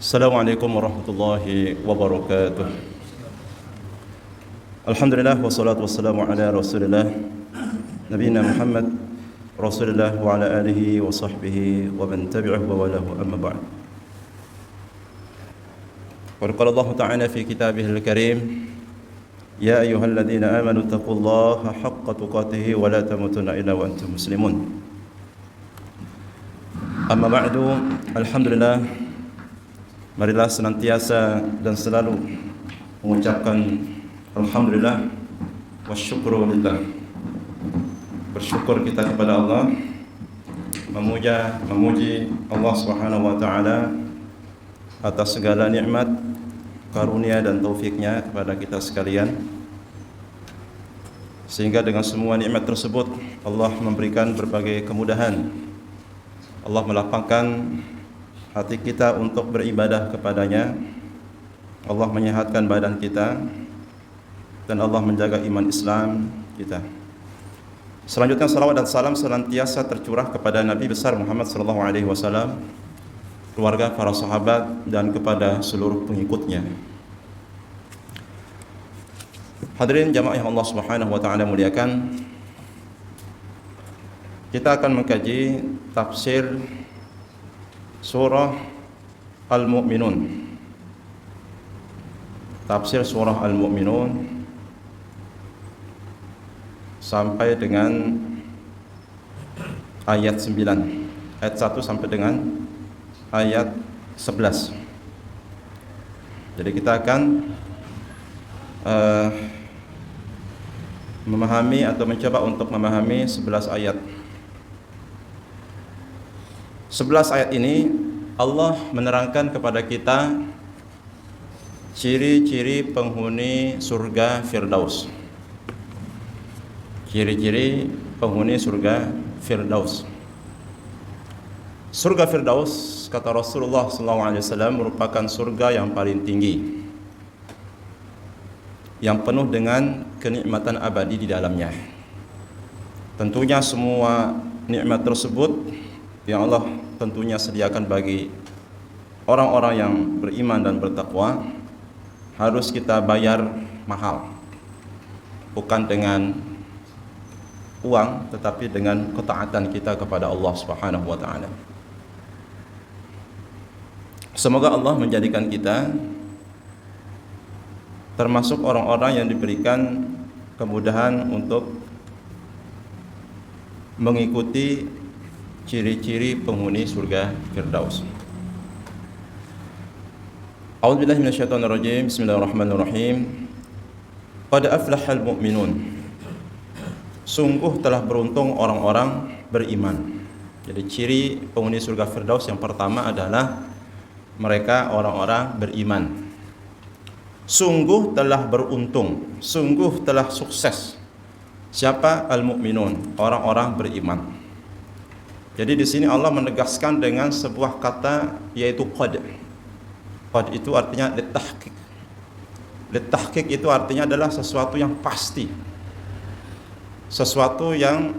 Assalamualaikum warahmatullahi wabarakatuh. Alhamdulillah wassalatu wassalamu ala Rasulillah Nabiyina Muhammad Rasulillah wa ala alihi wa sahbihi wa man tabi'ahu wa walahu amma ba'd. Wa qala Allah ta'ala fi kitabihil karim, ya ayyuhalladzina amanu taqullaha haqqa tuqatih wa la tamutunna illa wa antum muslimun. Amma ba'du, alhamdulillah, marilah senantiasa dan selalu mengucapkan alhamdulillah wa syukru lillah. Bersyukur kita kepada Allah, memuji Allah Subhanahu wa taala atas segala nikmat, karunia dan taufiknya kepada kita sekalian, sehingga dengan semua nikmat tersebut Allah memberikan berbagai kemudahan. Allah melapangkan hati kita untuk beribadah kepadanya. Allah menyehatkan badan kita, dan Allah menjaga iman Islam kita. Selanjutnya salawat dan salam senantiasa tercurah kepada Nabi besar Muhammad SAW, keluarga, para sahabat, dan kepada seluruh pengikutnya. Hadirin jamaah yang Allah Subhanahu wa taala muliakan, kita akan mengkaji tafsir surah Al-Mu'minun. Tafsir surah Al-Mu'minun sampai dengan ayat 9, ayat 1 sampai dengan ayat 11. Jadi kita akan memahami atau mencoba untuk memahami 11 ayat. 11 ayat ini Allah menerangkan kepada kita ciri-ciri penghuni surga Firdaus. Ciri-ciri penghuni surga Firdaus. Surga Firdaus, kata Rasulullah SAW, merupakan surga yang paling tinggi, yang penuh dengan kenikmatan abadi di dalamnya. Tentunya semua nikmat tersebut yang Allah tentunya sediakan bagi orang-orang yang beriman dan bertakwa harus kita bayar mahal, bukan dengan uang, tetapi dengan ketaatan kita kepada Allah Subhanahu wa taala. Semoga Allah menjadikan kita termasuk orang-orang yang diberikan kemudahan untuk mengikuti ciri-ciri penghuni surga Firdaus. A'udzubillahi minasyaitonirrajim. Bismillahirrahmanirrahim. Qad aflahal mu'minun. Sungguh telah beruntung orang-orang beriman. Jadi ciri penghuni surga Firdaus yang pertama adalah mereka orang-orang beriman. Sungguh telah beruntung, sungguh telah sukses. Siapa? Al-mu'minun, orang-orang beriman. Jadi di sini Allah menegaskan dengan sebuah kata, yaitu qad. Qad itu artinya litahqiq. Litahqiq itu artinya adalah sesuatu yang pasti, sesuatu yang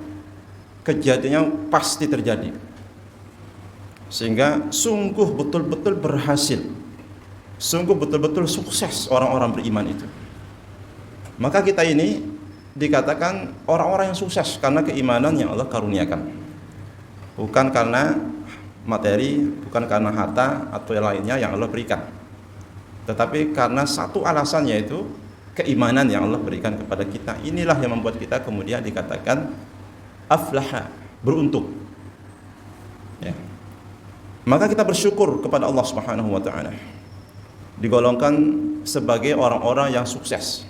kejadiannya pasti terjadi, sehingga sungguh betul-betul berhasil, sungguh betul-betul sukses orang-orang beriman itu. Maka kita ini dikatakan orang-orang yang sukses karena keimanan yang Allah karuniakan, bukan karena materi, bukan karena harta atau yang lainnya yang Allah berikan, tetapi karena satu alasan, yaitu keimanan yang Allah berikan kepada kita. Inilah yang membuat kita kemudian dikatakan aflaha, beruntung, ya. Maka kita bersyukur kepada Allah Subhanahu wa taala, digolongkan sebagai orang-orang yang sukses.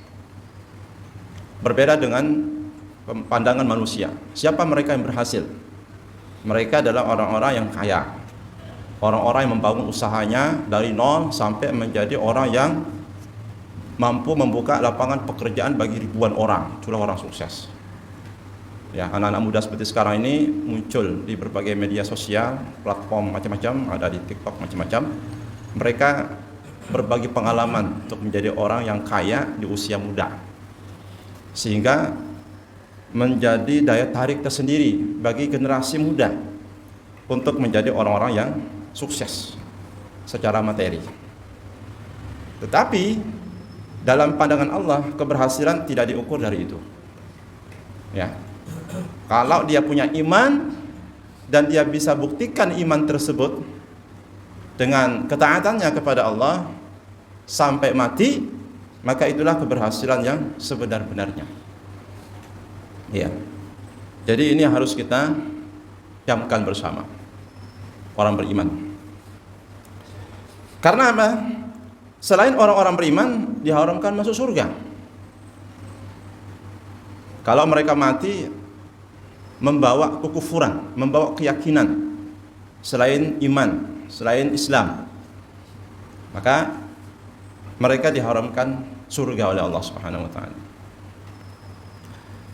Berbeda dengan pandangan manusia. Siapa mereka yang berhasil? Mereka adalah orang-orang yang kaya, orang-orang yang membangun usahanya dari nol sampai menjadi orang yang mampu membuka lapangan pekerjaan bagi ribuan orang. Itulah orang sukses. Ya, anak-anak muda seperti sekarang ini muncul di berbagai media sosial, platform macam-macam, ada di TikTok macam-macam. Mereka berbagi pengalaman untuk menjadi orang yang kaya di usia muda, sehingga menjadi daya tarik tersendiri bagi generasi muda untuk menjadi orang-orang yang sukses. secara materi. Tetapi dalam pandangan Allah keberhasilan tidak diukur dari itu. Ya. Kalau dia punya iman dan dia bisa buktikan iman tersebut dengan ketaatannya kepada Allah sampai mati, maka itulah keberhasilan yang sebenar-benarnya. Ya. Jadi ini harus kita camkan bersama orang beriman. Karena apa? Selain orang-orang beriman diharamkan masuk surga. Kalau mereka mati membawa kekufuran, membawa keyakinan selain iman, selain Islam, maka mereka diharamkan surga oleh Allah Subhanahu wa taala.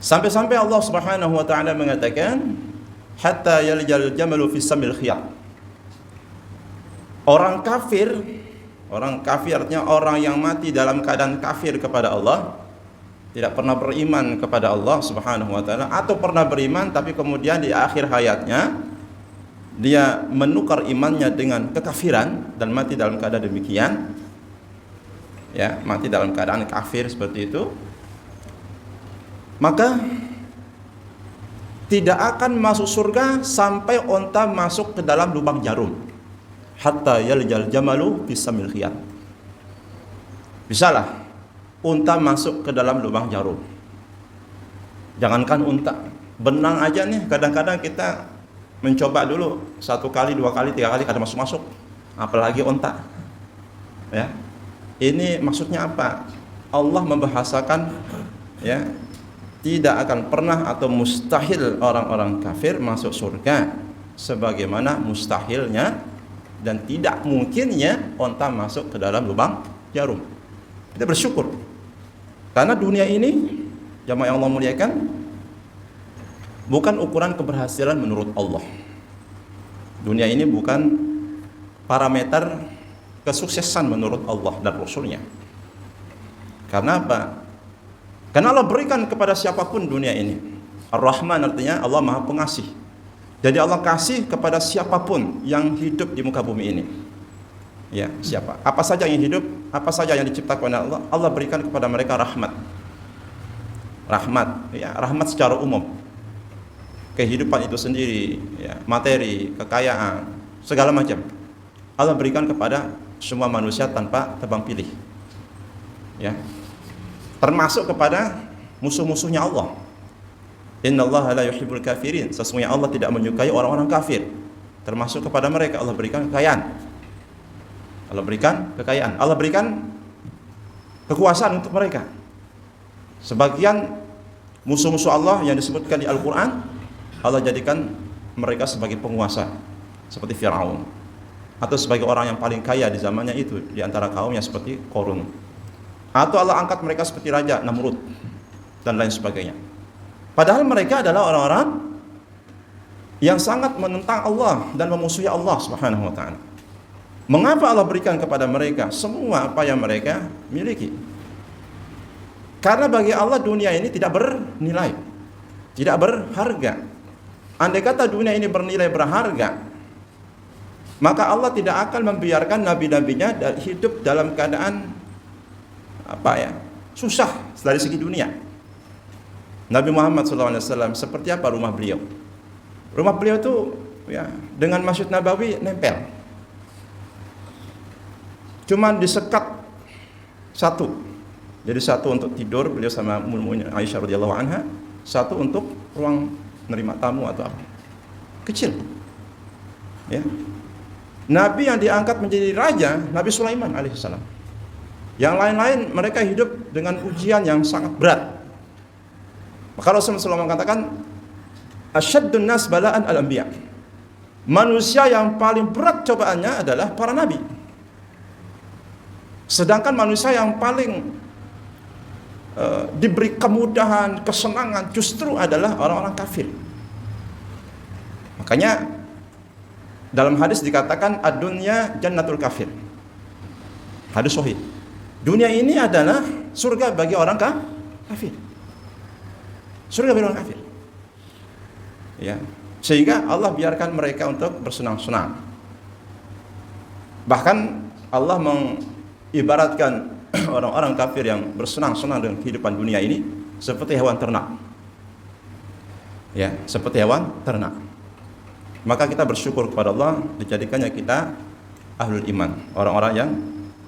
Sampai-sampai Allah Subhanahu wa taala mengatakan hatta yaljal jamalu fi samil khiyat. Orang kafir artinya orang yang mati dalam keadaan kafir kepada Allah, tidak pernah beriman kepada Allah Subhanahu wa taala, atau pernah beriman tapi kemudian di akhir hayatnya dia menukar imannya dengan kekafiran dan mati dalam keadaan demikian, ya, mati dalam keadaan kafir seperti itu, maka tidak akan masuk surga sampai onta masuk ke dalam lubang jarum. Hatta yaljal jamalu bisamil khiyat. Bisalah unta masuk ke dalam lubang jarum. Jangankan unta, benang aja nih, kadang-kadang kita mencoba dulu 1 kali, 2 kali, 3 kali kadang masuk-masuk, apalagi unta. Ya. Ini maksudnya apa? Allah membahasakan, ya, tidak akan pernah atau mustahil orang-orang kafir masuk surga, sebagaimana mustahilnya dan tidak mungkinnya onta masuk ke dalam lubang jarum. Kita bersyukur karena dunia ini, jamaah yang Allah muliakan, bukan ukuran keberhasilan menurut Allah. Dunia ini bukan parameter kesuksesan menurut Allah dan Rasulnya. Karena apa? Karena Allah berikan kepada siapapun dunia ini. Ar-Rahman artinya Allah Maha Pengasih. Jadi Allah kasih kepada siapapun yang hidup di muka bumi ini. Ya, siapa? Apa saja yang hidup, apa saja yang diciptakan oleh Allah, Allah berikan kepada mereka rahmat. Rahmat, ya, rahmat secara umum. Kehidupan itu sendiri, ya, materi, kekayaan, segala macam. Allah berikan kepada semua manusia tanpa tebang pilih. Ya. Termasuk kepada musuh-musuhnya Allah. Innallaha la yuhibbul kafirin. Sesungguhnya Allah tidak menyukai orang-orang kafir. Termasuk kepada mereka Allah berikan kekayaan. Allah berikan kekayaan. Allah berikan kekuasaan untuk mereka. Sebagian musuh-musuh Allah yang disebutkan di Al-Quran, Allah jadikan mereka sebagai penguasa, seperti Fir'aun, atau sebagai orang yang paling kaya di zamannya itu di antara kaumnya seperti Qarun. Atau Allah angkat mereka seperti Raja Namrud dan lain sebagainya. Padahal mereka adalah orang-orang yang sangat menentang Allah dan memusuhi Allah Subhanahu wa taala. Mengapa Allah berikan kepada mereka semua apa yang mereka miliki? Karena bagi Allah dunia ini tidak bernilai, tidak berharga. Andai kata dunia ini bernilai berharga, maka Allah tidak akan membiarkan nabi-nabinya hidup dalam keadaan susah dari segi dunia. Nabi Muhammad SAW seperti apa rumah beliau? Rumah beliau itu, ya, dengan Masjid Nabawi nempel. Cuman disekat satu. Jadi satu untuk tidur beliau sama Ummul Mukminin Aisyah radhiyallahu anha, satu untuk ruang menerima tamu atau apa. Kecil. Ya. Nabi yang diangkat menjadi raja, Nabi Sulaiman alaihissalam. Yang lain-lain mereka hidup dengan ujian yang sangat berat. Maka Rasulullah mengatakan, asyaddun nas bala'an al-anbiya. Manusia yang paling berat cobaannya adalah para nabi. Sedangkan manusia yang paling diberi kemudahan, kesenangan justru adalah orang-orang kafir. Makanya dalam hadis dikatakan ad-dunya jannatul kafir. Hadis sahih. Dunia ini adalah surga bagi orang kafir. Surga bagi orang kafir. Ya. Sehingga Allah biarkan mereka untuk bersenang-senang. Bahkan Allah mengibaratkan orang-orang kafir yang bersenang-senang dengan kehidupan dunia ini seperti hewan ternak. Ya, seperti hewan ternak. Maka kita bersyukur kepada Allah dijadikannya kita ahlul iman, orang-orang yang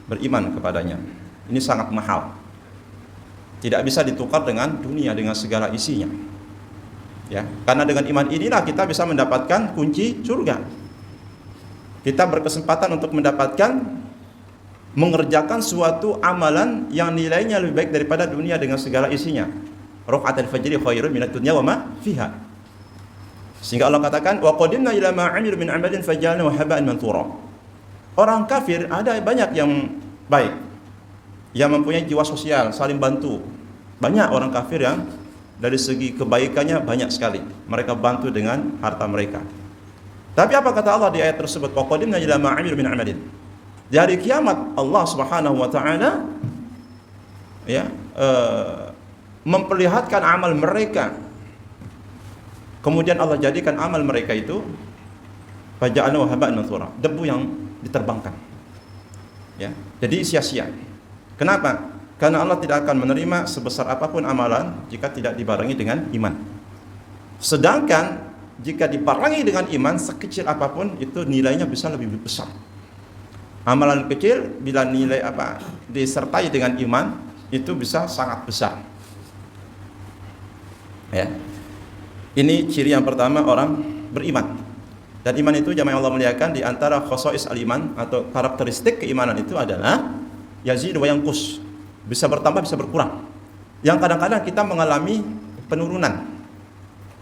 beriman kepadanya. Ini sangat mahal. Tidak bisa ditukar dengan dunia dengan segala isinya. Ya, karena dengan iman inilah kita bisa mendapatkan kunci surga. Kita berkesempatan untuk mendapatkan mengerjakan suatu amalan yang nilainya lebih baik daripada dunia dengan segala isinya. Raka'atul fajri khairun minad dunya wa ma fiha. Sehingga Allah katakan wa qadimna ila ma 'amilu min 'amalin fajalnahu haba'an manthura. Orang kafir ada banyak yang baik, yang mempunyai jiwa sosial, saling bantu. Banyak orang kafir yang dari segi kebaikannya banyak sekali. Mereka bantu dengan harta mereka. Tapi apa kata Allah di ayat tersebut? Wa qadimna ila ma 'amilu min 'amalin. Di hari kiamat Allah Subhanahu wa taala ya memperlihatkan amal mereka. Kemudian Allah jadikan amal mereka itu faja'alnahu haba'an manthura, debu yang diterbangkan. Ya, jadi sia-sia. Kenapa? Karena Allah tidak akan menerima sebesar apapun amalan jika tidak dibarengi dengan iman. Sedangkan jika dibarengi dengan iman, sekecil apapun itu nilainya bisa lebih besar. Amalan kecil bila nilai disertai dengan iman itu bisa sangat besar. Ya. Ini ciri yang pertama orang beriman. Dan iman itu jamaah Allah muliakan, di antara khosais al-iman atau karakteristik keimanan itu adalah yazid wa yanqus. Bisa bertambah, bisa berkurang. Yang kadang-kadang kita mengalami penurunan.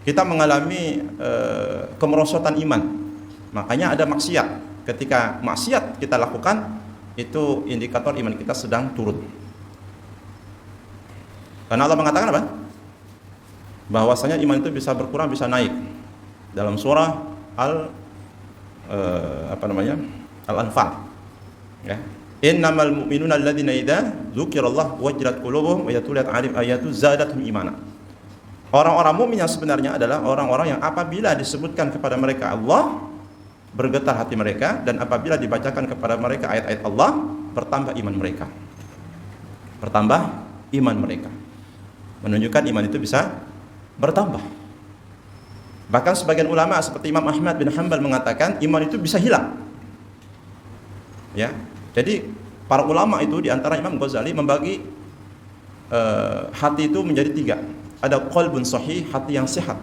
Kita mengalami kemerosotan iman. Makanya ada maksiat. Ketika maksiat kita lakukan, itu indikator iman kita sedang turun. Karena Allah mengatakan apa? Bahwasanya iman itu bisa berkurang, bisa naik. Dalam surah Al-Anfal. Ya. Innamal mu'minuna alladzina idza dzukirallah wajilat qulubuhum wa yatuliyat 'alaihim ayatu zadatuhum imana. Orang-orang mukmin yang sebenarnya adalah orang-orang yang apabila disebutkan kepada mereka Allah, bergetar hati mereka, dan apabila dibacakan kepada mereka ayat-ayat Allah, bertambah iman mereka. Bertambah iman mereka. Menunjukkan iman itu bisa bertambah. Bahkan sebagian ulama seperti Imam Ahmad bin Hanbal mengatakan iman itu bisa hilang. Ya. Jadi para ulama itu di antara Imam Ghazali membagi hati itu menjadi 3. Ada qalbun sahih, hati yang sehat,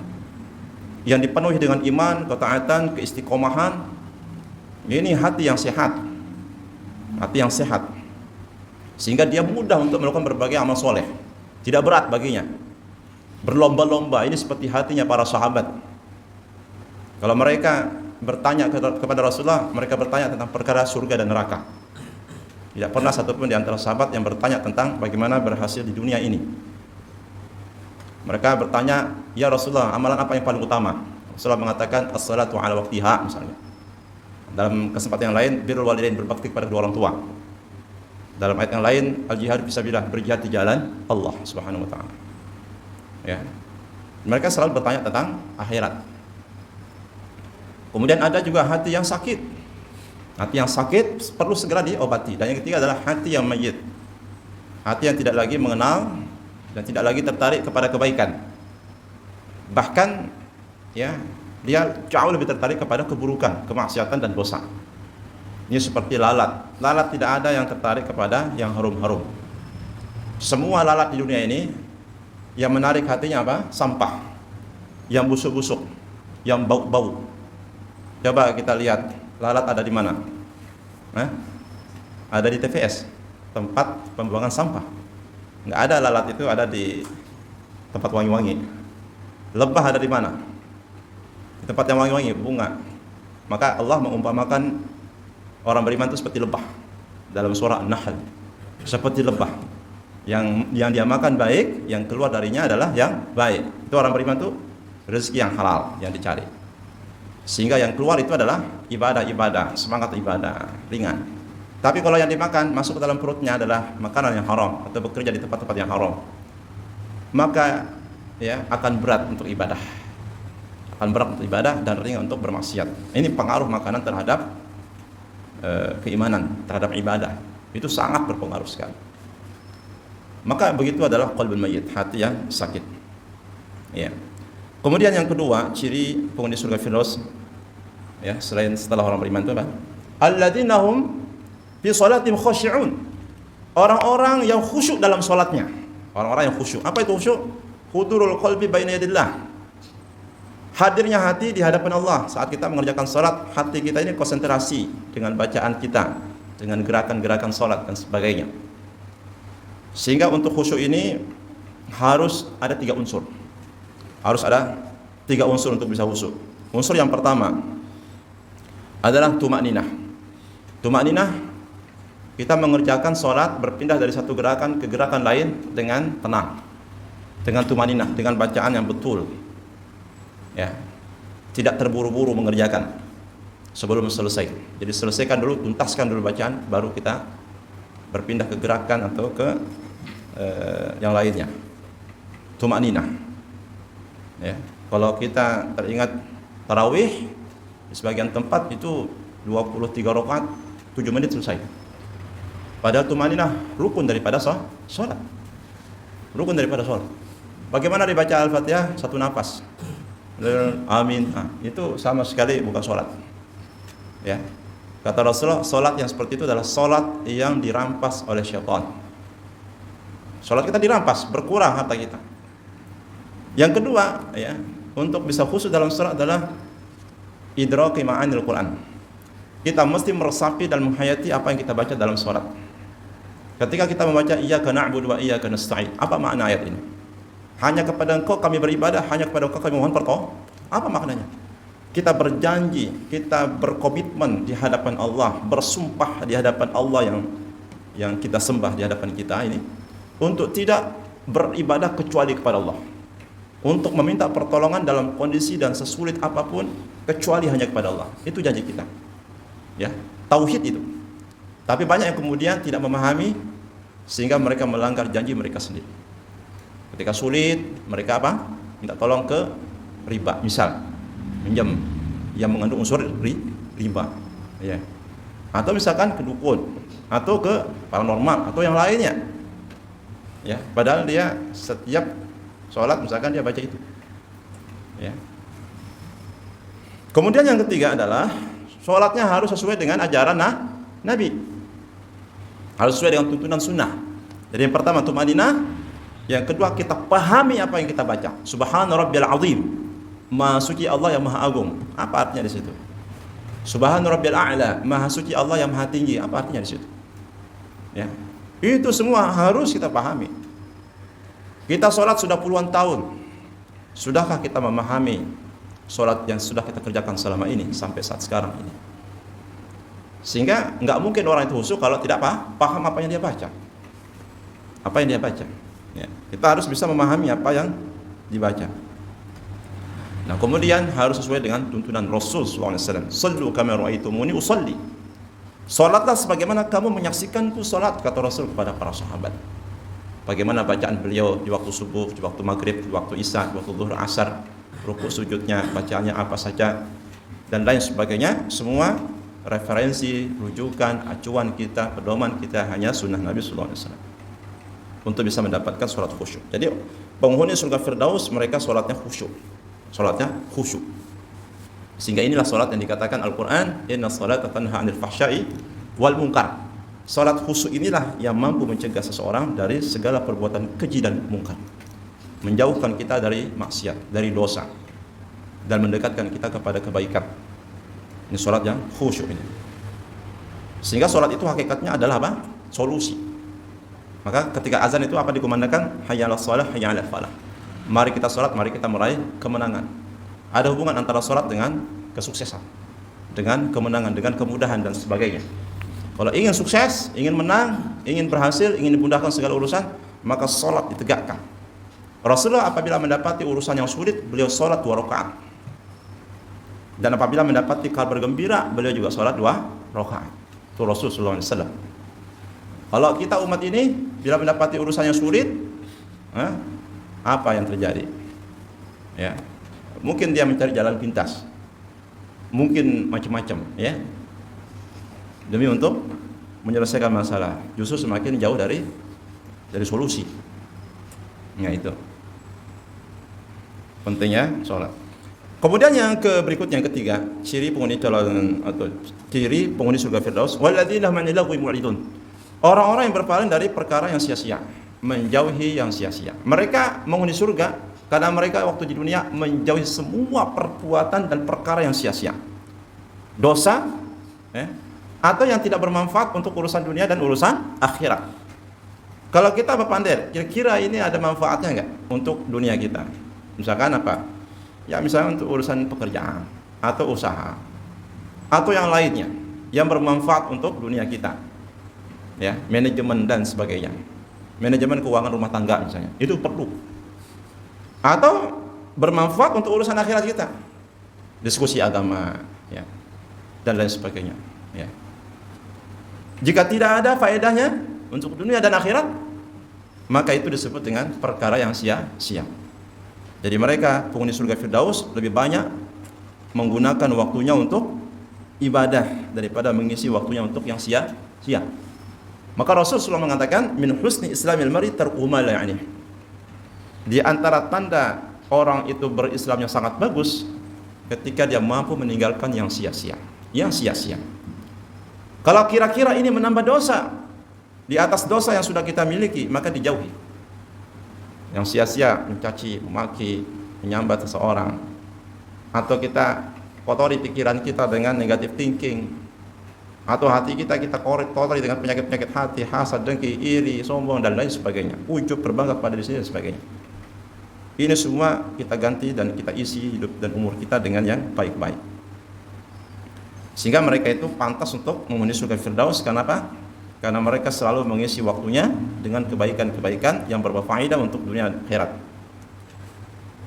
yang dipenuhi dengan iman, ketaatan, keistiqomahan. Ini hati yang sehat. Hati yang sehat. Sehingga dia mudah untuk melakukan berbagai amal soleh. Tidak berat baginya. Berlomba-lomba, ini seperti hatinya para sahabat. Kalau mereka bertanya kepada Rasulullah, mereka bertanya tentang perkara surga dan neraka. Tidak pernah satupun di antara sahabat yang bertanya tentang bagaimana berhasil di dunia ini. Mereka bertanya, ya Rasulullah, amalan apa yang paling utama? Rasulullah mengatakan as-salatu ala waqtiha misalnya. Dalam kesempatan yang lain, birrul walidain, berbakti kepada kedua orang tua. Dalam ayat yang lain, al-jihad fisabilillah, berjihad di jalan Allah Subhanahu wa taala. Ya. Mereka selalu bertanya tentang akhirat. Kemudian ada juga hati yang sakit. Hati yang sakit perlu segera diobati. Dan yang ketiga adalah hati yang mayyit. Hati yang tidak lagi mengenal dan tidak lagi tertarik kepada kebaikan. Bahkan ya, dia jauh lebih tertarik kepada keburukan, kemaksiatan dan dosa. Ini seperti lalat. Lalat tidak ada yang tertarik kepada yang harum-harum. Semua lalat di dunia ini yang menarik hatinya apa? Sampah, yang busuk-busuk, yang bau-bau. Coba kita lihat lalat ada di mana? Ada di TPS, tempat pembuangan sampah. Nggak ada lalat itu ada di tempat wangi-wangi. Lebah ada di mana? Di tempat yang wangi-wangi, bunga. Maka Allah mengumpamakan orang beriman itu seperti lebah dalam surah An-Nahl. Seperti lebah. Yang dia makan baik, yang keluar darinya adalah yang baik. Itu orang beriman itu rezeki yang halal yang dicari. Sehingga yang keluar itu adalah ibadah-ibadah, semangat ibadah, ringan. Tapi kalau yang dimakan masuk ke dalam perutnya adalah makanan yang haram atau bekerja di tempat-tempat yang haram, maka ya akan berat untuk ibadah. Akan berat untuk ibadah dan ringan untuk bermaksiat. Ini pengaruh makanan terhadap keimanan, terhadap ibadah. Itu sangat berpengaruh sekali. Maka begitu adalah qalbul mayyit, hati yang sakit. Ya. Kemudian yang kedua, ciri penghuni surga Firdaus, ya, setelah orang beriman itu apa? Alladzina hum fi shalatihim khashi'un. Orang-orang yang khusyuk dalam salatnya. Orang-orang yang khusyuk. Apa itu khusyuk? Hudurul qalbi baina yadillah. Hadirnya hati di hadapan Allah. Saat kita mengerjakan salat, hati kita ini konsentrasi dengan bacaan kita, dengan gerakan-gerakan salat dan sebagainya. Sehingga untuk khusyuk ini harus ada 3 unsur. Harus ada 3 unsur untuk bisa khusyuk. Unsur yang pertama adalah tumakninah. Tumakninah, kita mengerjakan sholat berpindah dari satu gerakan ke gerakan lain dengan tenang, dengan tumakninah, dengan bacaan yang betul, ya, tidak terburu-buru mengerjakan sebelum selesai. Jadi selesaikan dulu, tuntaskan dulu bacaan, baru kita berpindah ke gerakan atau ke yang lainnya. Tumakninah. Ya, kalau kita teringat tarawih di sebagian tempat itu 23 rakaat 7 menit selesai. Padahal tumakninah rukun daripada sholat. Rukun daripada sholat. Bagaimana dibaca Al-Fatihah? Satu nafas. Amin. Nah, itu sama sekali bukan sholat. Ya. Kata Rasulullah, sholat yang seperti itu adalah sholat yang dirampas oleh syaitan. Sholat kita dirampas, berkurang harta kita. Yang kedua, ya, untuk bisa khusyuk dalam sholat adalah idraki ma'anil Quran. Kita mesti meresapi dan menghayati apa yang kita baca dalam sholat. Ketika kita membaca iyyaka na'budu wa iyyaka nasta'in, apa makna ayat ini? Hanya kepada Engkau kami beribadah, hanya kepada Engkau kami mohon pertolongan. Apa maknanya? Kita berjanji, kita berkomitmen di hadapan Allah, bersumpah di hadapan Allah yang kita sembah di hadapan kita ini, untuk tidak beribadah kecuali kepada Allah, untuk meminta pertolongan dalam kondisi dan sesulit apapun kecuali hanya kepada Allah. Itu janji kita, ya, tauhid itu. Tapi banyak yang kemudian tidak memahami, sehingga mereka melanggar janji mereka sendiri. Ketika sulit, mereka apa? Minta tolong ke riba, misal pinjam yang mengandung unsur riba, ya, atau misalkan ke dukun, atau ke paranormal, atau yang lainnya, ya, padahal dia setiap sholat misalkan dia baca itu, ya. Kemudian yang ketiga adalah sholatnya harus sesuai dengan ajaran Nabi, harus sesuai dengan tuntunan sunnah. Jadi yang pertama tumakninah, yang kedua kita pahami apa yang kita baca. Subhana rabbiyal azim, maha suci Allah yang maha agung. Apa artinya di situ? Subhana rabbiyal a'la, maha suci Allah yang maha tinggi. Apa artinya di situ? Ya, itu semua harus kita pahami. Kita sholat sudah puluhan tahun, sudahkah kita memahami sholat yang sudah kita kerjakan selama ini sampai saat sekarang ini? Sehingga nggak mungkin orang itu khusyuk kalau tidak paham apa yang dia baca. Apa yang dia baca, ya, kita harus bisa memahami apa yang dibaca. Nah, kemudian harus sesuai dengan tuntunan Rasul SAW. Sallu kama ra'aitumuni usalli. Salatlah sebagaimana kamu menyaksikanku salat, kata Rasul kepada para sahabat. Bagaimana bacaan beliau di waktu subuh, di waktu maghrib, di waktu isya, di waktu zuhur, asar, rukuk sujudnya, bacaannya apa saja, dan lain sebagainya. Semua referensi, rujukan, acuan kita, pedoman kita hanya sunnah Nabi SAW untuk bisa mendapatkan sholat khusyuk. Jadi penghuni surga Firdaus mereka sholatnya khusyuk, sholatnya khusyuk. Sehingga inilah sholat yang dikatakan Al-Quran, inna sholata tanha 'anil fahsya'i wal munkar. Sholat khusyuk inilah yang mampu mencegah seseorang dari segala perbuatan keji dan munkar, menjauhkan kita dari maksiat, dari dosa, dan mendekatkan kita kepada kebaikan. Ini sholat yang khusyuk ini. Sehingga sholat itu hakikatnya adalah apa? Solusi. Maka ketika azan itu apa dikumandangkan? Hayya 'alas shalah, hayya 'alal falah. Mari kita sholat, mari kita meraih kemenangan. Ada hubungan antara sholat dengan kesuksesan, dengan kemenangan, dengan kemudahan dan sebagainya. Kalau ingin sukses, ingin menang, ingin berhasil, ingin dimudahkan segala urusan, maka sholat ditegakkan. Rasulullah apabila mendapati urusan yang sulit, beliau sholat 2 rakaat. Dan apabila mendapati kabar gembira, beliau juga sholat 2 rakaat. Itu Rasulullah SAW. Kalau kita umat ini bila mendapati urusan yang sulit, apa yang terjadi? Ya, mungkin dia mencari jalan pintas, mungkin macam-macam, ya. demi untuk menyelesaikan masalah, justru semakin jauh dari solusi. Nah, itu pentingnya sholat. Kemudian yang berikutnya, yang ketiga, ciri penghuni calon atau ciri penghuni surga Firdaus, walladzina hum 'anil lagwi mu'ridun. Orang-orang yang berpaling dari perkara yang sia-sia, menjauhi yang sia-sia. Mereka menghuni surga karena mereka waktu di dunia menjauhi semua perbuatan dan perkara yang sia-sia, dosa, atau yang tidak bermanfaat untuk urusan dunia dan urusan akhirat. Kalau kita berpandai, kira-kira ini ada manfaatnya enggak untuk dunia kita? Misalkan apa? Ya misalnya untuk urusan pekerjaan atau usaha atau yang lainnya yang bermanfaat untuk dunia kita, ya, manajemen dan sebagainya, manajemen keuangan rumah tangga misalnya, itu perlu, atau bermanfaat untuk urusan akhirat kita, diskusi agama, ya, dan lain sebagainya, ya. Jika tidak ada faedahnya untuk dunia dan akhirat, maka itu disebut dengan perkara yang sia-sia. Jadi mereka penghuni surga Firdaus lebih banyak menggunakan waktunya untuk ibadah daripada mengisi waktunya untuk yang sia-sia. Maka Rasulullah mengatakan, min husni islamil mar'i tarkuhu ma la ya'nih. Di antara tanda orang itu berislamnya sangat bagus ketika dia mampu meninggalkan yang sia-sia. Yang sia-sia. Kalau kira-kira ini menambah dosa di atas dosa yang sudah kita miliki, maka dijauhi. Yang sia-sia, mencaci, memaki, menyambat seseorang, atau kita kotori pikiran kita dengan negative thinking, atau hati kita kotori dengan penyakit-penyakit hati, hasad, dengki, iri, sombong, dan lain sebagainya, ujub, berbangga pada diri sendiri dan sebagainya. Ini semua kita ganti dan kita isi hidup dan umur kita dengan yang baik-baik, sehingga mereka itu pantas untuk memenuhi surga Firdaus. Kenapa? Karena mereka selalu mengisi waktunya dengan kebaikan-kebaikan yang berfaedah untuk dunia akhirat.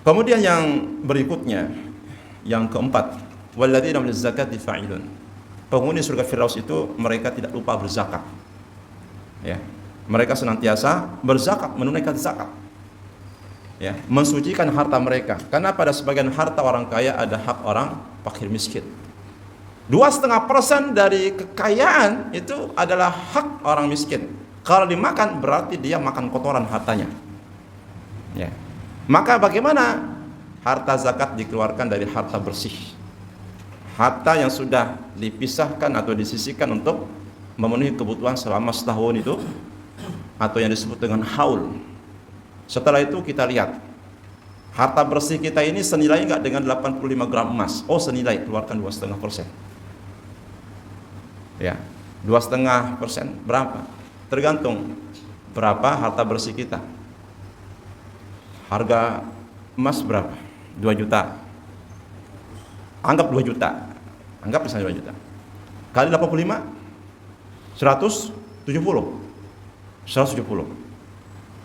Kemudian yang berikutnya, yang keempat, walladzina hum lizakati fa'ilun. Penghuni surga Firdaus itu mereka tidak lupa berzakat. Ya. Mereka senantiasa berzakat, menunaikan zakat. Ya, mensucikan harta mereka. Karena pada sebagian harta orang kaya ada hak orang fakir miskin. 2,5% dari kekayaan itu adalah hak orang miskin. Kalau dimakan berarti dia makan kotoran hartanya. Ya. Maka bagaimana harta zakat dikeluarkan dari harta bersih? Harta yang sudah dipisahkan atau disisihkan untuk memenuhi kebutuhan selama setahun itu, atau yang disebut dengan haul. Setelah itu kita lihat harta bersih kita ini senilai enggak dengan 85 gram emas. Oh senilai, keluarkan 2,5%. Ya, 2,5% berapa? Tergantung berapa harta bersih kita. Harga emas berapa? 2 juta. Anggap 2 juta. Anggap misalnya 2 juta. Kali 85, 170. 170.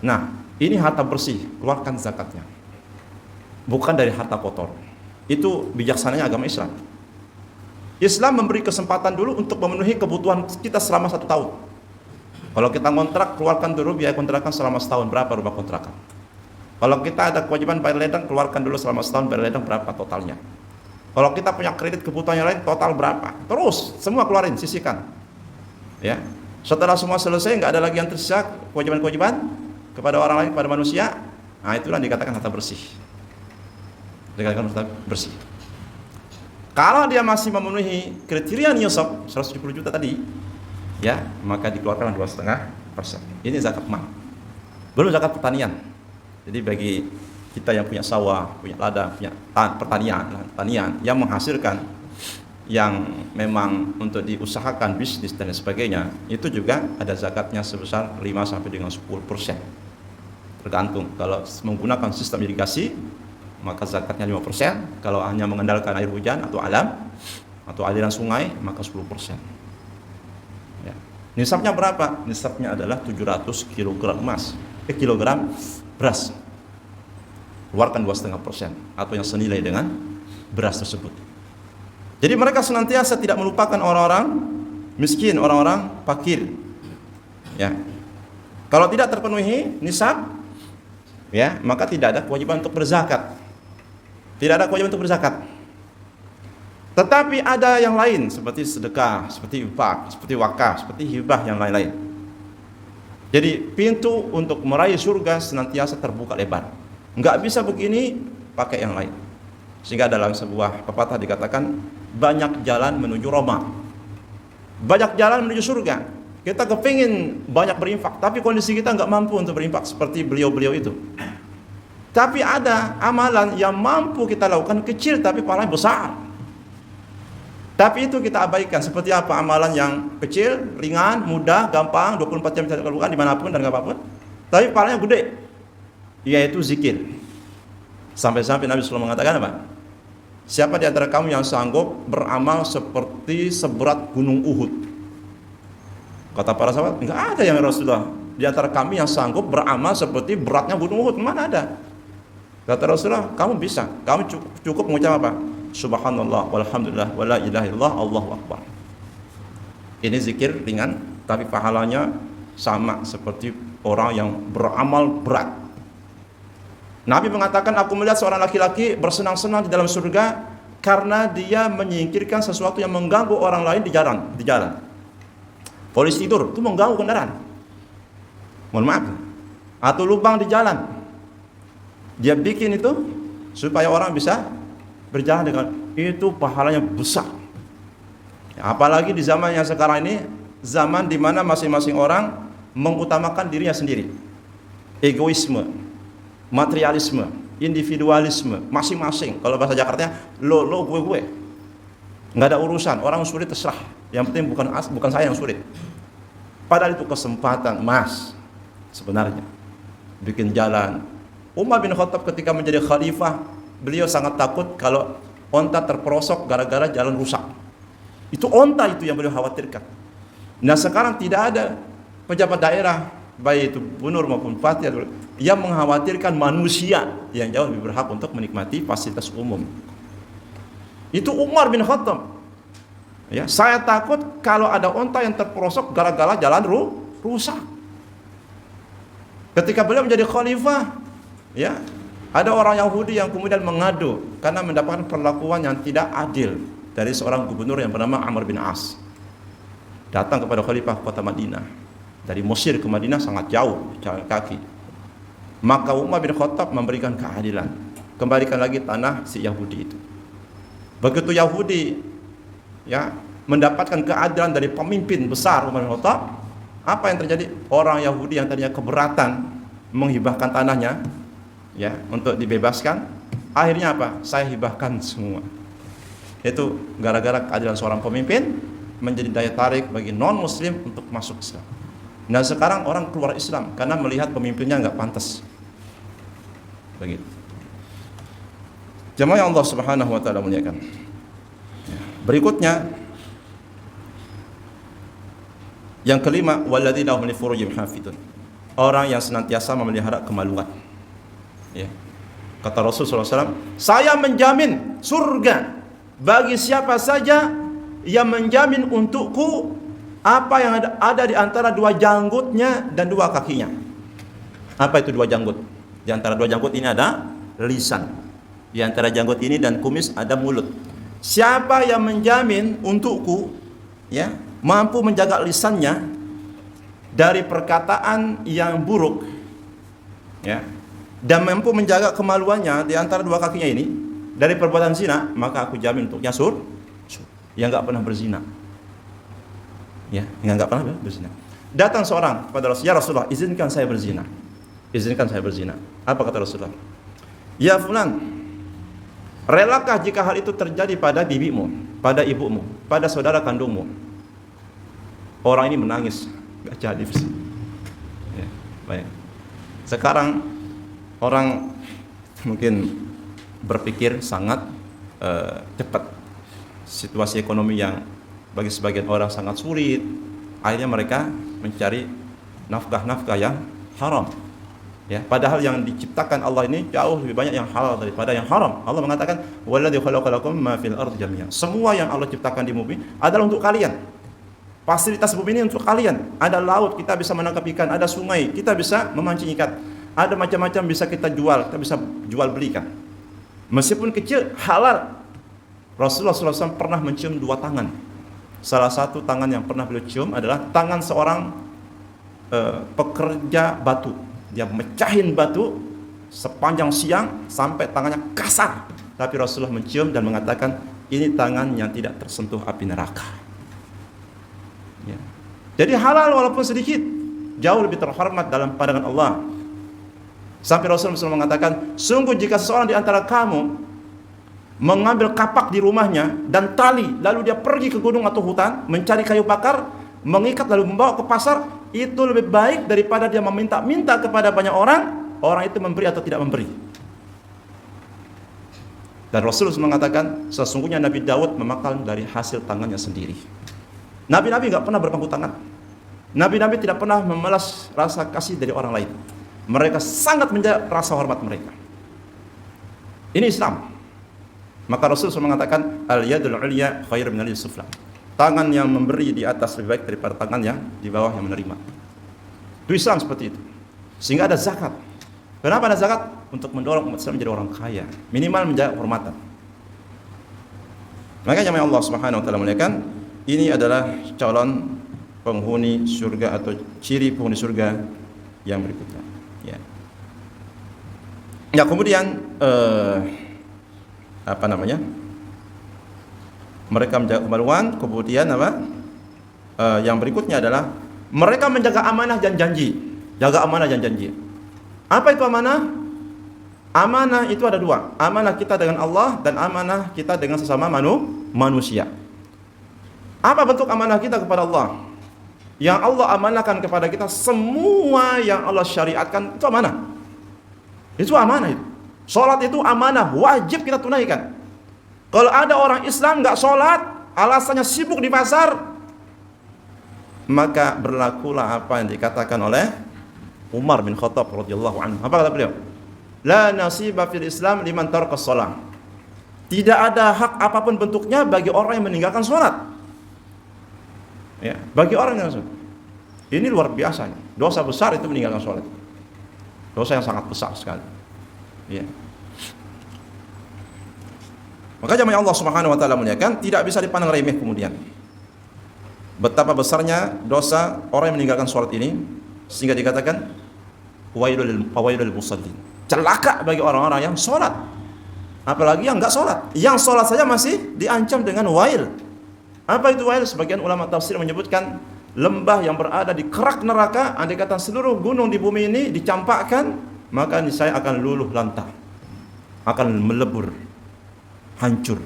Nah, ini harta bersih, keluarkan zakatnya. Bukan dari harta kotor. Itu bijaksananya agama Islam. Islam memberi kesempatan dulu untuk memenuhi kebutuhan kita selama 1 tahun. Kalau kita kontrak, keluarkan dulu biaya kontrakan selama setahun, berapa rumah kontrakan. Kalau kita ada kewajiban bayar ledang, keluarkan dulu selama setahun bayar ledang berapa totalnya. Kalau kita punya kredit kebutuhan yang lain, total berapa. Terus semua keluarin, sisihkan. Ya. Setelah semua selesai, nggak ada lagi yang tersisa kewajiban-kewajiban kepada orang lain, kepada manusia. Nah, itulah dikatakan harta bersih. Dikatakan harta bersih. Kalau dia masih memenuhi kriteria nisab 170 juta tadi, ya, maka dikeluarkan 2,5%. Ini zakat mal. Belum zakat pertanian. Jadi bagi kita yang punya sawah, punya ladang, punya pertanian yang menghasilkan, yang memang untuk diusahakan bisnis dan sebagainya, itu juga ada zakatnya sebesar 5 sampai dengan 10%. Tergantung. Kalau menggunakan sistem irigasi, maka zakatnya 5%. Kalau hanya mengandalkan air hujan atau alam atau aliran sungai, maka 10%. Ya. Nisabnya berapa? Nisabnya adalah 700 kg emas, kilogram beras. Keluarkan 2,5% atau yang senilai dengan beras tersebut. Jadi mereka senantiasa tidak melupakan orang-orang miskin, orang-orang fakir. Ya. Kalau tidak terpenuhi nisab, ya, maka tidak ada kewajiban untuk berzakat. Tidak ada kewajiban untuk berzakat. Tetapi ada yang lain seperti sedekah, seperti infak, seperti wakaf, seperti hibah yang lain-lain. Jadi pintu untuk meraih surga senantiasa terbuka lebar. Enggak bisa begini pakai yang lain. Sehingga dalam sebuah pepatah dikatakan banyak jalan menuju Roma, banyak jalan menuju surga. Kita kepingin banyak berinfak, tapi kondisi kita enggak mampu untuk berinfak seperti beliau-beliau itu. Tapi ada amalan yang mampu kita lakukan kecil tapi pahalanya besar. Tapi itu kita abaikan. Seperti apa amalan yang kecil, ringan, mudah, gampang, 24 jam bisa dilakukan dimanapun dan apapun, tapi pahalanya gede, yaitu zikir. Sampai-sampai Nabi SAW mengatakan apa? Siapa di antara kamu yang sanggup beramal seperti seberat gunung Uhud? Kata para sahabat, enggak ada yang Rasulullah. Di antara kami yang sanggup beramal seperti beratnya gunung Uhud, mana ada? Kata Rasulullah, kamu bisa. Kamu cukup mengucap apa? Subhanallah walhamdulillah wala ilaha illallah Allahu akbar. Ini zikir ringan tapi pahalanya sama seperti orang yang beramal berat. Nabi mengatakan, aku melihat seorang laki-laki bersenang-senang di dalam surga karena dia menyingkirkan sesuatu yang mengganggu orang lain di jalan. Polisi tidur itu mengganggu kendaraan. Mohon maaf. Atau lubang di jalan. Dia bikin itu supaya orang bisa berjalan dengan itu, pahalanya besar. Apalagi di zaman yang sekarang ini, zaman di mana masing-masing orang mengutamakan dirinya sendiri. Egoisme, materialisme, individualisme, masing-masing. Kalau bahasa Jakartanya, lo gue. Nggak ada urusan, orang sulit terserah. Yang penting bukan saya yang sulit. Padahal itu kesempatan emas sebenarnya. Bikin jalan. Umar bin Khattab ketika menjadi khalifah, beliau sangat takut kalau onta terperosok gara-gara jalan rusak. Itu onta itu yang beliau khawatirkan. Nah sekarang tidak ada pejabat daerah, baik itu gubernur maupun bupati, yang mengkhawatirkan manusia yang jauh lebih berhak untuk menikmati fasilitas umum. Itu Umar bin Khattab. Ya, saya takut kalau ada onta yang terperosok gara-gara jalan rusak. Ketika beliau menjadi khalifah, ya, ada orang Yahudi yang kemudian mengadu karena mendapatkan perlakuan yang tidak adil dari seorang gubernur yang bernama Amr bin As. Datang kepada khalifah kota Madinah. Dari Mesir ke Madinah sangat jauh, jalan kaki. Maka Umar bin Khattab memberikan keadilan. Kembalikan lagi tanah si Yahudi itu. Begitu Yahudi ya mendapatkan keadilan dari pemimpin besar Umar bin Khattab, apa yang terjadi? Orang Yahudi yang tadinya keberatan menghibahkan tanahnya, ya, untuk dibebaskan, akhirnya apa? Saya hibahkan semua. Itu gara-gara keadilan seorang pemimpin menjadi daya tarik bagi non-muslim untuk masuk Islam. Nah sekarang orang keluar Islam karena melihat pemimpinnya nggak pantas. Begitu. Jemaah yang Allah Subhanahu wa taala muliakan. Berikutnya yang kelima, walladzina hum li furujihim hafidun. Orang yang senantiasa memelihara kemaluan. Ya. Kata Rasulullah SAW, saya menjamin surga bagi siapa saja yang menjamin untukku apa yang ada di antara dua janggutnya dan dua kakinya. Apa itu dua janggut? Di antara dua janggut ini ada lisan. Di antara janggut ini dan kumis ada mulut. Siapa yang menjamin untukku, ya, mampu menjaga lisannya dari perkataan yang buruk, ya, dan mampu menjaga kemaluannya di antara dua kakinya ini dari perbuatan zina, maka aku jamin untuknya yang nggak pernah berzina, ya, yang nggak pernah berzina. Datang seorang kepada Rasulullah, ya Rasulullah, izinkan saya berzina, izinkan saya berzina. Apa kata Rasulullah? Ya fulan, relakah jika hal itu terjadi pada bibimu, pada ibumu, pada saudara kandungmu? Orang ini menangis, nggak jadi berzina. Ya, baik. Sekarang orang mungkin berpikir sangat cepat. Situasi ekonomi yang bagi sebagian orang sangat sulit, akhirnya mereka mencari nafkah-nafkah yang haram. Ya, padahal yang diciptakan Allah ini jauh lebih banyak yang halal daripada yang haram. Allah mengatakan, "Walladzi khalaqalakum ma fil ardi jami'an." Semua yang Allah ciptakan di bumi adalah untuk kalian. Fasilitas bumi ini untuk kalian. Ada laut, kita bisa menangkap ikan, ada sungai, kita bisa memancing ikan. Ada macam-macam bisa kita jual, kita bisa jual belikan. Meskipun kecil, halal. Rasulullah SAW pernah mencium dua tangan. Salah satu tangan yang pernah beliau cium adalah tangan seorang pekerja batu. Dia mecahin batu sepanjang siang sampai tangannya kasar. Tapi Rasulullah mencium dan mengatakan, ini tangan yang tidak tersentuh api neraka. Ya. Jadi halal walaupun sedikit, jauh lebih terhormat dalam pandangan Allah. Sampai Rasulullah SAW mengatakan, sungguh jika seseorang di antara kamu mengambil kapak di rumahnya dan tali, lalu dia pergi ke gunung atau hutan mencari kayu bakar, mengikat lalu membawa ke pasar, itu lebih baik daripada dia meminta-minta kepada banyak orang, orang itu memberi atau tidak memberi. Dan Rasulullah mengatakan, sesungguhnya Nabi Daud memakan dari hasil tangannya sendiri. Nabi-nabi nggak pernah berpangku tangan. Nabi-nabi tidak pernah memelas rasa kasih dari orang lain. Mereka sangat menjaga rasa hormat mereka. Ini Islam. Maka Rasulullah mengatakan, al-yadul ulya khair min al-yadis sufla. Tangan yang memberi di atas lebih baik daripada tangan yang di bawah yang menerima. Itu Islam seperti itu. Sehingga ada zakat. Kenapa ada zakat? Untuk mendorong umat Islam menjadi orang kaya, minimal menjaga kehormatan. Makanya yang Allah Subhanahu wa taala muliakan, ini adalah calon penghuni surga atau ciri penghuni surga yang berikutnya. Ya. Ya, kemudian mereka menjaga kemaluan. Kemudian yang berikutnya adalah mereka menjaga amanah dan janji. Jaga amanah dan janji. Apa itu amanah? Amanah itu ada dua. Amanah kita dengan Allah dan amanah kita dengan sesama manusia. Apa bentuk amanah kita kepada Allah? Yang Allah amanahkan kepada kita, semua yang Allah syariatkan itu amanah. Itu amanah itu. Salat itu amanah, wajib kita tunaikan. Kalau ada orang Islam nggak sholat, alasannya sibuk di pasar, maka berlakulah apa yang dikatakan oleh Umar bin Khattab radhiyallahu anhu. Apa kata beliau? La nasiba fil Islam liman taraka shalah. Tidak ada hak apapun bentuknya bagi orang yang meninggalkan sholat. Ya, bagi orang yang sholat. Ini luar biasa. Dosa besar itu meninggalkan sholat. Dosa yang sangat besar sekali. Ya. Maka jamaah Allah Subhanahu wa taala muliakan, tidak bisa dipandang remeh kemudian. Betapa besarnya dosa orang yang meninggalkan sholat ini, sehingga dikatakan wailul musallin. Celaka bagi orang-orang yang sholat. Apalagi yang enggak sholat. Yang sholat saja masih diancam dengan wail. Apa itu wail? Sebagian ulama tafsir menyebutkan lembah yang berada di kerak neraka. Andai kata seluruh gunung di bumi ini dicampakkan, maka niscaya akan luluh lantah, akan melebur, hancur.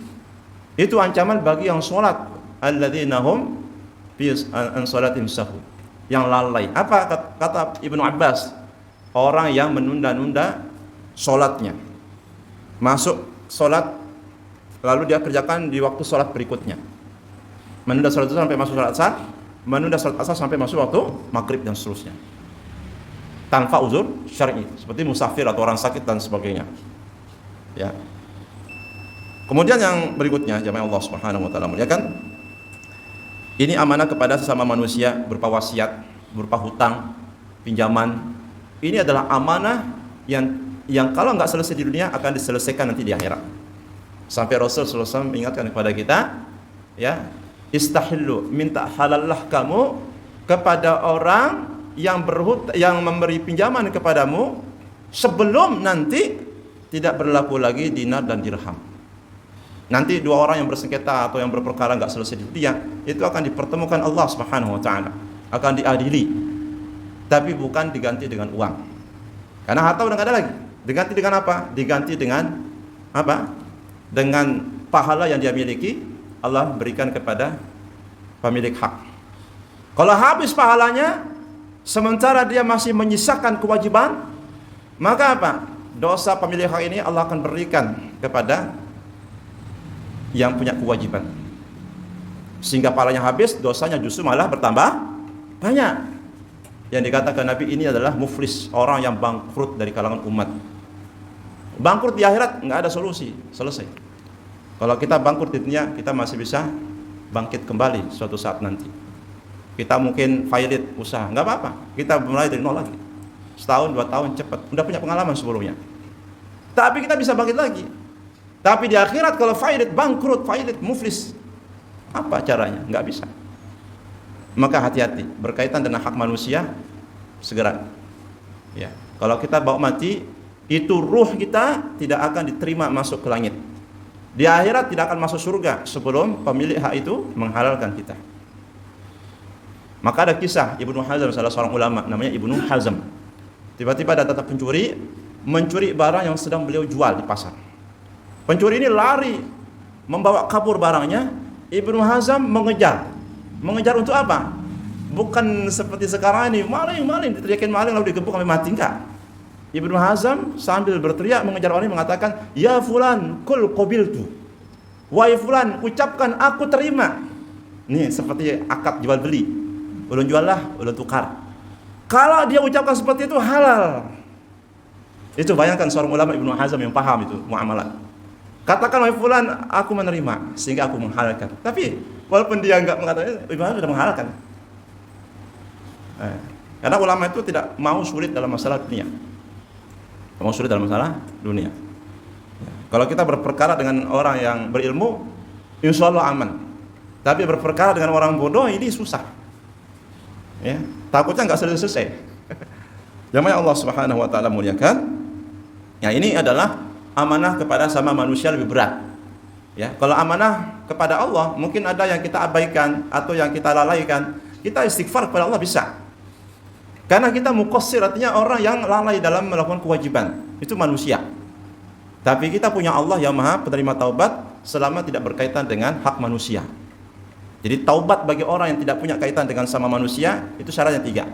Itu ancaman bagi yang sholat. Alladzina hum fi an sholatim sahun, yang lalai. Apa kata Ibnu Abbas? Orang yang menunda-nunda sholatnya, masuk sholat lalu dia kerjakan di waktu sholat berikutnya. Menunda sholat itu sampai masuk sholat asar, menunda sholat asar sampai masuk waktu maghrib dan seterusnya, tanpa uzur syar'i, seperti musafir atau orang sakit dan sebagainya. Ya. Kemudian yang berikutnya, jamaah Allah Subhanahu wa taala muliakan, ini amanah kepada sesama manusia berupa wasiat, berupa hutang, pinjaman. Ini adalah amanah yang kalau nggak selesai di dunia akan diselesaikan nanti di akhirat. Sampai Rasulullah SAW mengingatkan kepada kita, ya, istahillu, minta halallah kamu kepada orang yang memberi pinjaman kepadamu sebelum nanti tidak berlaku lagi dinar dan dirham. Nanti dua orang yang bersengketa atau yang berperkara nggak selesai di dunia, itu akan dipertemukan Allah Subhanahu wa taala, akan diadili. Tapi bukan diganti dengan uang. Karena harta udah nggak ada lagi. Diganti dengan apa? Diganti dengan apa? Dengan pahala yang dia miliki, Allah berikan kepada pemilik hak. Kalau habis pahalanya, sementara dia masih menyisakan kewajiban, maka apa? Dosa pemilik hak ini Allah akan berikan kepada yang punya kewajiban. Sehingga pahalanya habis, dosanya justru malah bertambah banyak. Yang dikatakan Nabi ini adalah muflis, orang yang bangkrut dari kalangan umat. Bangkrut di akhirat nggak ada solusi, selesai. Kalau kita bangkrut di dunia, kita masih bisa bangkit kembali suatu saat nanti. Kita mungkin failit usaha, nggak apa-apa. Kita mulai dari nol lagi. Setahun, 2 tahun cepat. Udah punya pengalaman sebelumnya. Tapi kita bisa bangkit lagi. Tapi di akhirat kalau failit, bangkrut, failit, muflis, apa caranya? Nggak bisa. Maka hati-hati berkaitan dengan hak manusia, segera. Ya, kalau kita bawa mati, itu ruh kita tidak akan diterima masuk ke langit. Di akhirat tidak akan masuk surga sebelum pemilik hak itu menghalalkan kita. Maka ada kisah Ibnu Hazm, salah seorang ulama namanya Ibnu Hazm. Tiba-tiba ada pencuri mencuri barang yang sedang beliau jual di pasar. Pencuri ini lari membawa kabur barangnya. Ibnu Hazm mengejar. Mengejar untuk apa? Bukan seperti sekarang ini maling diteriakin maling lalu digebuk sampai mati, enggak. Ibnu Hazm sambil berteriak mengejar orang ini mengatakan, "Ya fulan, kul qabiltu." Wahai fulan, ucapkan aku terima. Nih seperti akad jual beli. Ulun jual lah, ulun tukar. Kalau dia ucapkan seperti itu halal. Itu bayangkan seorang ulama Ibnu Hazm yang paham itu muamalat. Katakan wahai fulan, aku menerima sehingga aku menghalalkan. Tapi walaupun dia enggak mengatakan, Ibnu Hazm sudah menghalalkan. Karena ulama itu tidak mau sulit dalam masalah dunia. Mau sulit dalam masalah dunia. Kalau kita berperkara dengan orang yang berilmu, insya Allah aman. Tapi berperkara dengan orang bodoh ini susah. Ya, takutnya nggak selesai. Yang Allah Subhanahu Wa Taala muliakan. Ya, ini adalah amanah kepada sama manusia lebih berat. Ya, kalau amanah kepada Allah mungkin ada yang kita abaikan atau yang kita lalaikan. Kita istighfar kepada Allah bisa. Karena kita muqassir, artinya orang yang lalai dalam melakukan kewajiban. Itu manusia. Tapi kita punya Allah yang Maha penerima taubat selama tidak berkaitan dengan hak manusia. Jadi taubat bagi orang yang tidak punya kaitan dengan sama manusia itu syaratnya 3.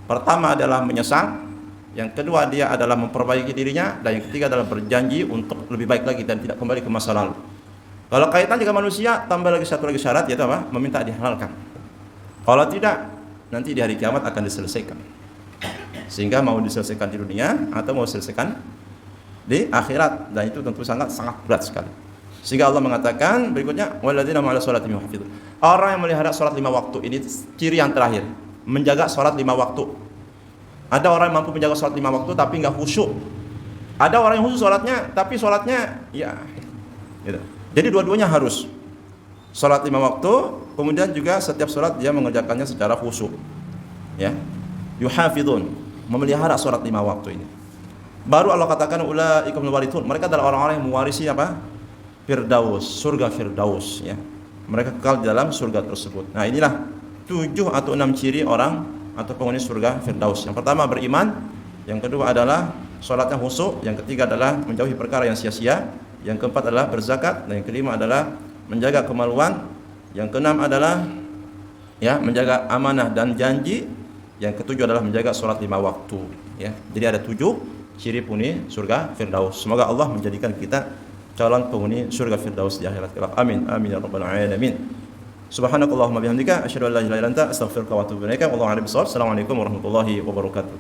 Pertama adalah menyesal, yang kedua dia adalah memperbaiki dirinya, dan yang ketiga adalah berjanji untuk lebih baik lagi dan tidak kembali ke masa lalu. Kalau kaitan dengan manusia, tambah lagi satu lagi syarat, yaitu apa? Meminta dihalalkan. Kalau tidak, nanti di hari kiamat akan diselesaikan. Sehingga mau diselesaikan di dunia atau mau diselesaikan di akhirat, dan itu tentu sangat berat sekali. Sehingga Allah mengatakan berikutnya, walladzina hum 'ala sholatihim yuhafizun. Orang yang melihara salat 5 waktu, ini ciri yang terakhir, menjaga salat 5 waktu. Ada orang yang mampu menjaga salat 5 waktu tapi enggak khusyuk. Ada orang yang khusyuk salatnya tapi salatnya ya gitu. Jadi dua-duanya harus. Salat 5 waktu, kemudian juga setiap salat dia mengerjakannya secara khusyuk. Ya. Yuhafizun, memelihara salat 5 waktu ini. Baru Allah katakan ulaika minal warithun. Mereka adalah orang-orang yang mewarisi apa? Firdaus, surga Firdaus, ya. Mereka kekal di dalam surga tersebut. Nah, inilah 7 atau 6 ciri orang atau penghuni surga Firdaus. Yang pertama beriman, yang kedua adalah salatnya khusyuk, yang ketiga adalah menjauhi perkara yang sia-sia, yang keempat adalah berzakat, dan yang kelima adalah menjaga kemaluan, yang keenam adalah ya menjaga amanah dan janji, yang ketujuh adalah menjaga salat 5 waktu, ya. Jadi ada 7 ciri penghuni surga Firdaus. Semoga Allah menjadikan kita calon penghuni surga Firdaus di akhirat kelak. Amin amin ya rabbal alamin. Subhanakallahumma bihamdika asyhadu an la ilaha illa anta astaghfiruka wa atubu ilaika. Wallahu a'lam bishawab. Assalamualaikum warahmatullahi wabarakatuh.